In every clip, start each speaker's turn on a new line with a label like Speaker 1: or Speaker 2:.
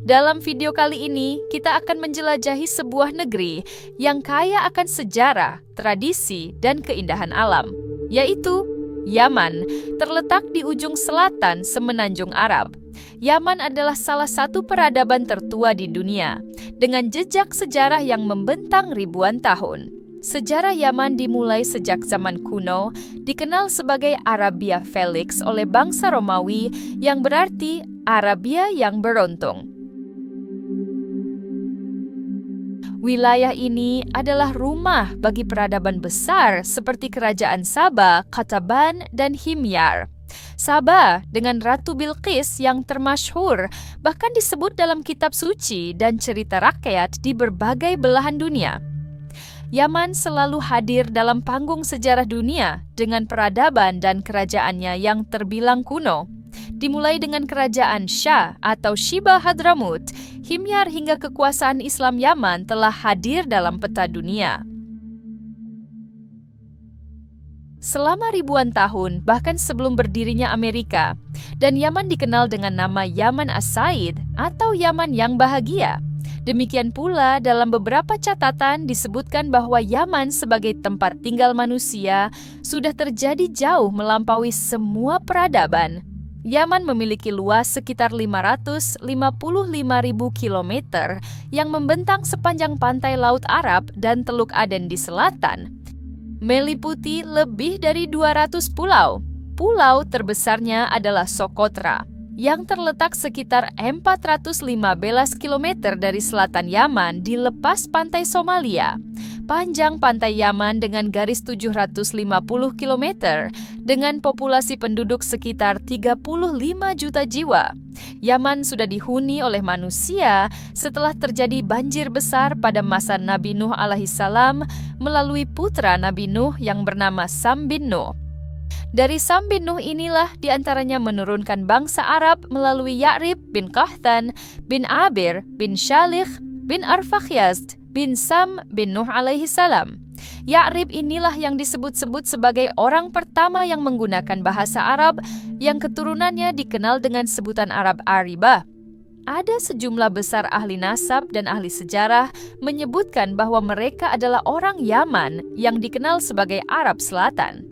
Speaker 1: Dalam video kali ini, kita akan menjelajahi sebuah negeri yang kaya akan sejarah, tradisi, dan keindahan alam, yaitu Yaman, terletak di ujung selatan Semenanjung Arab. Yaman adalah salah satu peradaban tertua di dunia, dengan jejak sejarah yang membentang ribuan tahun. Sejarah Yaman dimulai sejak zaman kuno, dikenal sebagai Arabia Felix oleh bangsa Romawi yang berarti Arabia yang beruntung. Wilayah ini adalah rumah bagi peradaban besar seperti Kerajaan Saba, Qataban, dan Himyar. Saba dengan Ratu Bilqis yang termasyhur bahkan disebut dalam kitab suci dan cerita rakyat di berbagai belahan dunia. Yaman selalu hadir dalam panggung sejarah dunia dengan peradaban dan kerajaannya yang terbilang kuno. Dimulai dengan kerajaan Shah atau Shibah Hadramut, Himyar hingga kekuasaan Islam Yaman telah hadir dalam peta dunia. Selama ribuan tahun, bahkan sebelum berdirinya Amerika, dan Yaman dikenal dengan nama Yaman As-Said atau Yaman yang bahagia. Demikian pula dalam beberapa catatan disebutkan bahwa Yaman sebagai tempat tinggal manusia sudah terjadi jauh melampaui semua peradaban. Yaman memiliki luas sekitar 555.000 kilometer yang membentang sepanjang pantai Laut Arab dan Teluk Aden di selatan. Meliputi lebih dari 200 pulau. Pulau terbesarnya adalah Socotra, yang terletak sekitar 415 km dari selatan Yaman di lepas pantai Somalia. Panjang pantai Yaman dengan garis 750 km dengan populasi penduduk sekitar 35 juta jiwa. Yaman sudah dihuni oleh manusia setelah terjadi banjir besar pada masa Nabi Nuh alaihissalam melalui putra Nabi Nuh yang bernama Sam bin Nuh. Dari Sam bin Nuh inilah diantaranya menurunkan bangsa Arab melalui Ya'rib bin Qahtan, bin Abir, bin Shalikh, bin Arfakhyazd, bin Sam bin Nuh alaihissalam. Ya'rib inilah yang disebut-sebut sebagai orang pertama yang menggunakan bahasa Arab yang keturunannya dikenal dengan sebutan Arab Aribah. Ada sejumlah besar ahli nasab dan ahli sejarah menyebutkan bahwa mereka adalah orang Yaman yang dikenal sebagai Arab Selatan,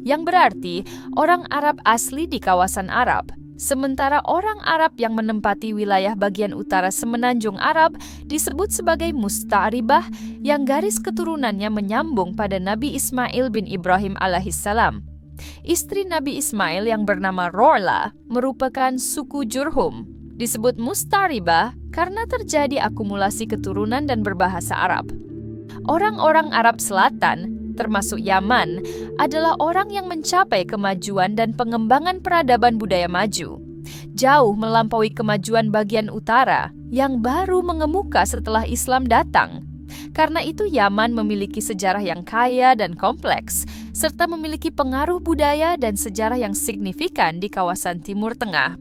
Speaker 1: yang berarti orang Arab asli di kawasan Arab. Sementara orang Arab yang menempati wilayah bagian utara Semenanjung Arab disebut sebagai Musta'ribah yang garis keturunannya menyambung pada Nabi Ismail bin Ibrahim alaihissalam. Istri Nabi Ismail yang bernama Rorla merupakan suku Jurhum. Disebut Musta'ribah karena terjadi akumulasi keturunan dan berbahasa Arab. Orang-orang Arab Selatan termasuk Yaman, adalah orang yang mencapai kemajuan dan pengembangan peradaban budaya maju. Jauh melampaui kemajuan bagian utara yang baru mengemuka setelah Islam datang. Karena itu Yaman memiliki sejarah yang kaya dan kompleks, serta memiliki pengaruh budaya dan sejarah yang signifikan di kawasan Timur Tengah.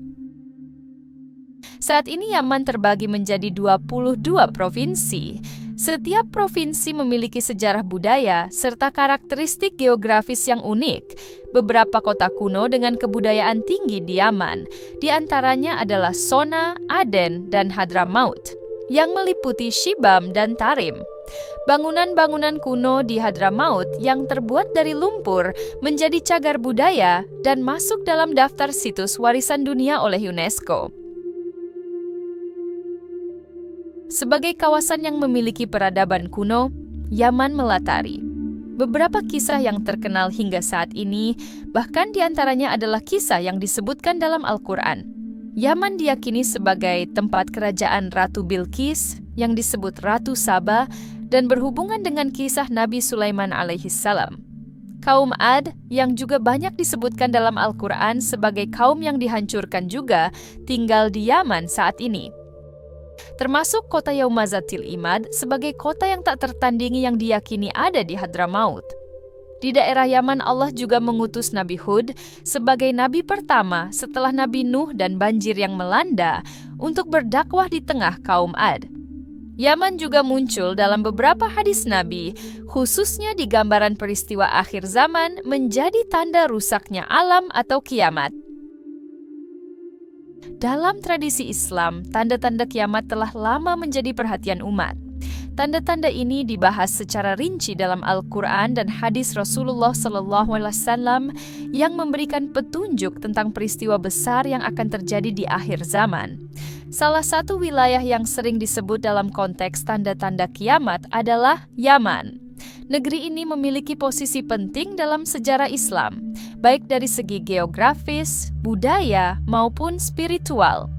Speaker 1: Saat ini Yaman terbagi menjadi 22 provinsi. Setiap provinsi memiliki sejarah budaya serta karakteristik geografis yang unik. Beberapa kota kuno dengan kebudayaan tinggi di Yaman, di antaranya adalah Sona, Aden, dan Hadramaut, yang meliputi Shibam dan Tarim. Bangunan-bangunan kuno di Hadramaut yang terbuat dari lumpur menjadi cagar budaya dan masuk dalam daftar situs warisan dunia oleh UNESCO. Sebagai kawasan yang memiliki peradaban kuno, Yaman melatari beberapa kisah yang terkenal hingga saat ini, bahkan diantaranya adalah kisah yang disebutkan dalam Al-Quran. Yaman diyakini sebagai tempat kerajaan Ratu Bilqis yang disebut Ratu Saba dan berhubungan dengan kisah Nabi Sulaiman alaihissalam. Kaum Ad yang juga banyak disebutkan dalam Al-Quran sebagai kaum yang dihancurkan juga tinggal di Yaman saat ini. Termasuk kota Yaumazatil Imad sebagai kota yang tak tertandingi yang diyakini ada di Hadramaut. Di daerah Yaman Allah juga mengutus Nabi Hud sebagai nabi pertama setelah Nabi Nuh dan banjir yang melanda untuk berdakwah di tengah kaum Ad. Yaman juga muncul dalam beberapa hadis Nabi, khususnya di gambaran peristiwa akhir zaman menjadi tanda rusaknya alam atau kiamat. Dalam tradisi Islam, tanda-tanda kiamat telah lama menjadi perhatian umat. Tanda-tanda ini dibahas secara rinci dalam Al-Quran dan hadis Rasulullah SAW yang memberikan petunjuk tentang peristiwa besar yang akan terjadi di akhir zaman. Salah satu wilayah yang sering disebut dalam konteks tanda-tanda kiamat adalah Yaman. Negeri ini memiliki posisi penting dalam sejarah Islam, baik dari segi geografis, budaya, maupun spiritual.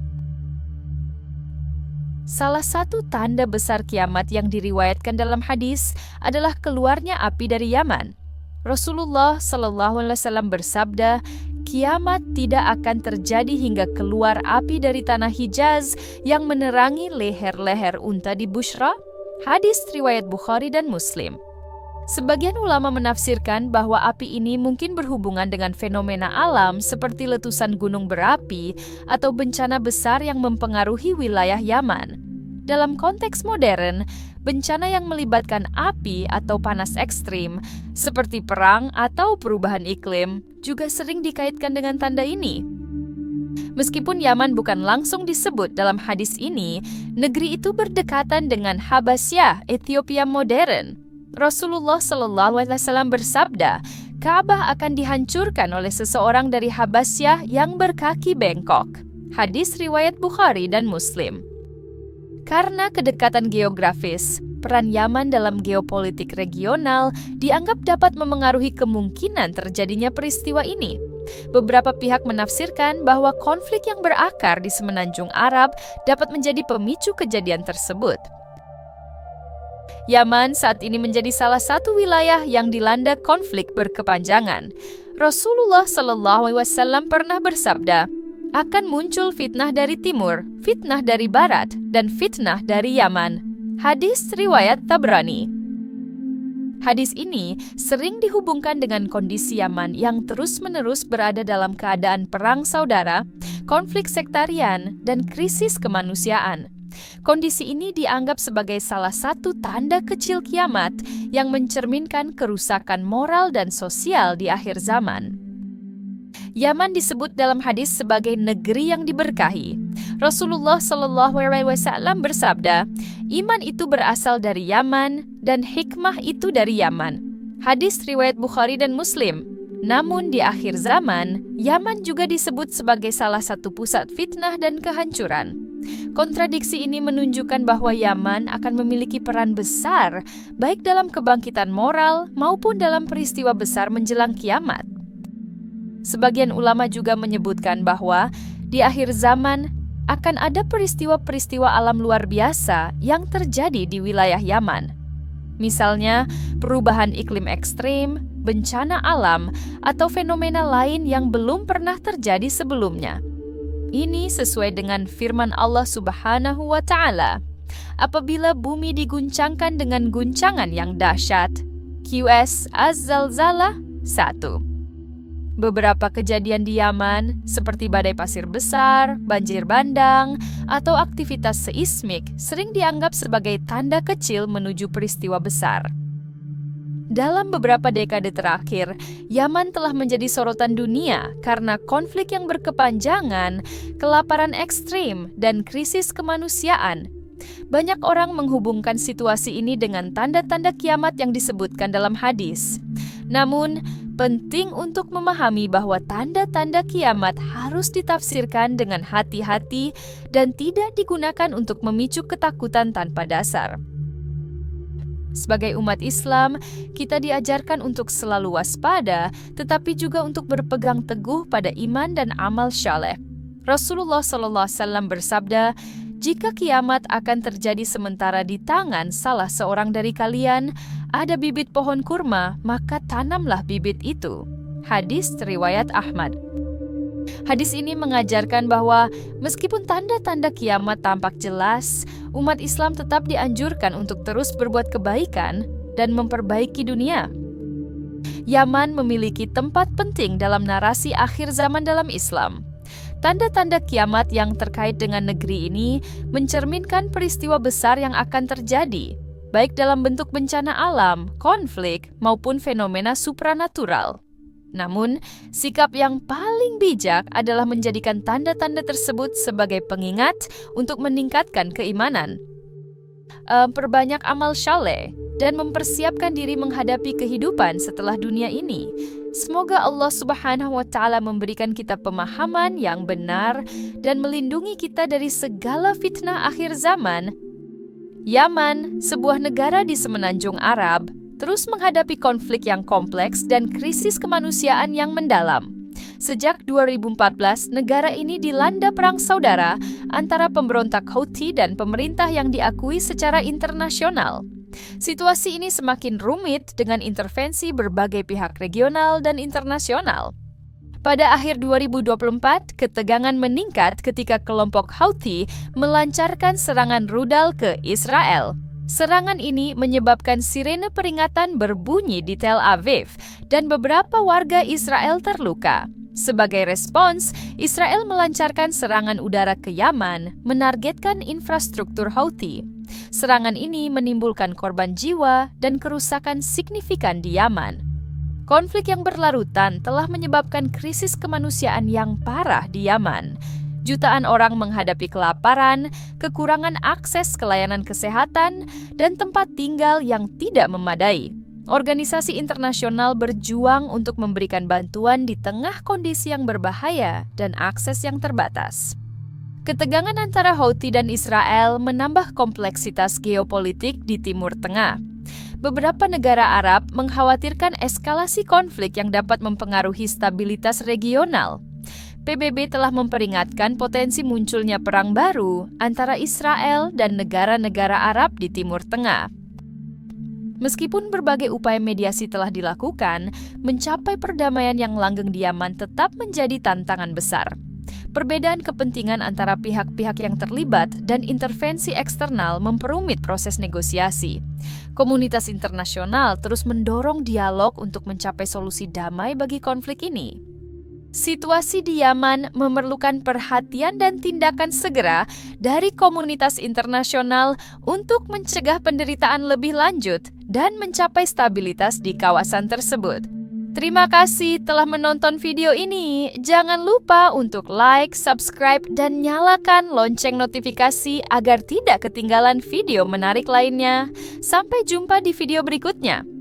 Speaker 1: Salah satu tanda besar kiamat yang diriwayatkan dalam hadis adalah keluarnya api dari Yaman. Rasulullah SAW bersabda, kiamat tidak akan terjadi hingga keluar api dari tanah Hijaz yang menerangi leher-leher unta di Bushra. Hadis riwayat Bukhari dan Muslim. Sebagian ulama menafsirkan bahwa api ini mungkin berhubungan dengan fenomena alam seperti letusan gunung berapi atau bencana besar yang mempengaruhi wilayah Yaman. Dalam konteks modern, bencana yang melibatkan api atau panas ekstrim, seperti perang atau perubahan iklim, juga sering dikaitkan dengan tanda ini. Meskipun Yaman bukan langsung disebut dalam hadis ini, negeri itu berdekatan dengan Habasyah, Ethiopia modern. Rasulullah SAW bersabda, Ka'bah akan dihancurkan oleh seseorang dari Habasyah yang berkaki bengkok. Hadis riwayat Bukhari dan Muslim. Karena kedekatan geografis, peran Yaman dalam geopolitik regional dianggap dapat memengaruhi kemungkinan terjadinya peristiwa ini. Beberapa pihak menafsirkan bahwa konflik yang berakar di semenanjung Arab dapat menjadi pemicu kejadian tersebut. Yaman saat ini menjadi salah satu wilayah yang dilanda konflik berkepanjangan. Rasulullah SAW pernah bersabda, akan muncul fitnah dari timur, fitnah dari barat, dan fitnah dari Yaman. Hadis riwayat Tabrani. Hadis ini sering dihubungkan dengan kondisi Yaman yang terus-menerus berada dalam keadaan perang saudara, konflik sektarian, dan krisis kemanusiaan. Kondisi ini dianggap sebagai salah satu tanda kecil kiamat yang mencerminkan kerusakan moral dan sosial di akhir zaman. Yaman disebut dalam hadis sebagai negeri yang diberkahi. Rasulullah SAW bersabda, iman itu berasal dari Yaman dan hikmah itu dari Yaman. Hadis riwayat Bukhari dan Muslim. Namun di akhir zaman, Yaman juga disebut sebagai salah satu pusat fitnah dan kehancuran. Kontradiksi ini menunjukkan bahwa Yaman akan memiliki peran besar baik dalam kebangkitan moral maupun dalam peristiwa besar menjelang kiamat. Sebagian ulama juga menyebutkan bahwa di akhir zaman akan ada peristiwa-peristiwa alam luar biasa yang terjadi di wilayah Yaman. Misalnya, perubahan iklim ekstrim, bencana alam, atau fenomena lain yang belum pernah terjadi sebelumnya. Ini sesuai dengan firman Allah Subhanahu wa Ta'ala. Apabila bumi diguncangkan dengan guncangan yang dahsyat. QS Az-Zalzalah 1. Beberapa kejadian di Yaman, seperti badai pasir besar, banjir bandang, atau aktivitas seismik, sering dianggap sebagai tanda kecil menuju peristiwa besar. Dalam beberapa dekade terakhir, Yaman telah menjadi sorotan dunia karena konflik yang berkepanjangan, kelaparan ekstrim, dan krisis kemanusiaan. Banyak orang menghubungkan situasi ini dengan tanda-tanda kiamat yang disebutkan dalam hadis. Namun, penting untuk memahami bahwa tanda-tanda kiamat harus ditafsirkan dengan hati-hati dan tidak digunakan untuk memicu ketakutan tanpa dasar. Sebagai umat Islam, kita diajarkan untuk selalu waspada, tetapi juga untuk berpegang teguh pada iman dan amal saleh. Rasulullah SAW bersabda, jika kiamat akan terjadi sementara di tangan salah seorang dari kalian, ada bibit pohon kurma, maka tanamlah bibit itu. Hadis riwayat Ahmad. Hadis ini mengajarkan bahwa meskipun tanda-tanda kiamat tampak jelas, umat Islam tetap dianjurkan untuk terus berbuat kebaikan dan memperbaiki dunia. Yaman memiliki tempat penting dalam narasi akhir zaman dalam Islam. Tanda-tanda kiamat yang terkait dengan negeri ini mencerminkan peristiwa besar yang akan terjadi, baik dalam bentuk bencana alam, konflik, maupun fenomena supranatural. Namun, sikap yang paling bijak adalah menjadikan tanda-tanda tersebut sebagai pengingat untuk meningkatkan keimanan. Perbanyak amal saleh dan mempersiapkan diri menghadapi kehidupan setelah dunia ini. Semoga Allah Subhanahu wa Ta'ala memberikan kita pemahaman yang benar dan melindungi kita dari segala fitnah akhir zaman. Yaman, sebuah negara di semenanjung Arab, terus menghadapi konflik yang kompleks dan krisis kemanusiaan yang mendalam. Sejak 2014, negara ini dilanda perang saudara antara pemberontak Houthi dan pemerintah yang diakui secara internasional. Situasi ini semakin rumit dengan intervensi berbagai pihak regional dan internasional. Pada akhir 2024, ketegangan meningkat ketika kelompok Houthi melancarkan serangan rudal ke Israel. Serangan ini menyebabkan sirene peringatan berbunyi di Tel Aviv dan beberapa warga Israel terluka. Sebagai respons, Israel melancarkan serangan udara ke Yaman, menargetkan infrastruktur Houthi. Serangan ini menimbulkan korban jiwa dan kerusakan signifikan di Yaman. Konflik yang berlarutan telah menyebabkan krisis kemanusiaan yang parah di Yaman. Jutaan orang menghadapi kelaparan, kekurangan akses ke layanan kesehatan, dan tempat tinggal yang tidak memadai. Organisasi internasional berjuang untuk memberikan bantuan di tengah kondisi yang berbahaya dan akses yang terbatas. Ketegangan antara Houthi dan Israel menambah kompleksitas geopolitik di Timur Tengah. Beberapa negara Arab mengkhawatirkan eskalasi konflik yang dapat mempengaruhi stabilitas regional. PBB telah memperingatkan potensi munculnya perang baru antara Israel dan negara-negara Arab di Timur Tengah. Meskipun berbagai upaya mediasi telah dilakukan, mencapai perdamaian yang langgeng di Yaman tetap menjadi tantangan besar. Perbedaan kepentingan antara pihak-pihak yang terlibat dan intervensi eksternal memperumit proses negosiasi. Komunitas internasional terus mendorong dialog untuk mencapai solusi damai bagi konflik ini. Situasi di Yaman memerlukan perhatian dan tindakan segera dari komunitas internasional untuk mencegah penderitaan lebih lanjut dan mencapai stabilitas di kawasan tersebut. Terima kasih telah menonton video ini. Jangan lupa untuk like, subscribe, dan nyalakan lonceng notifikasi agar tidak ketinggalan video menarik lainnya. Sampai jumpa di video berikutnya.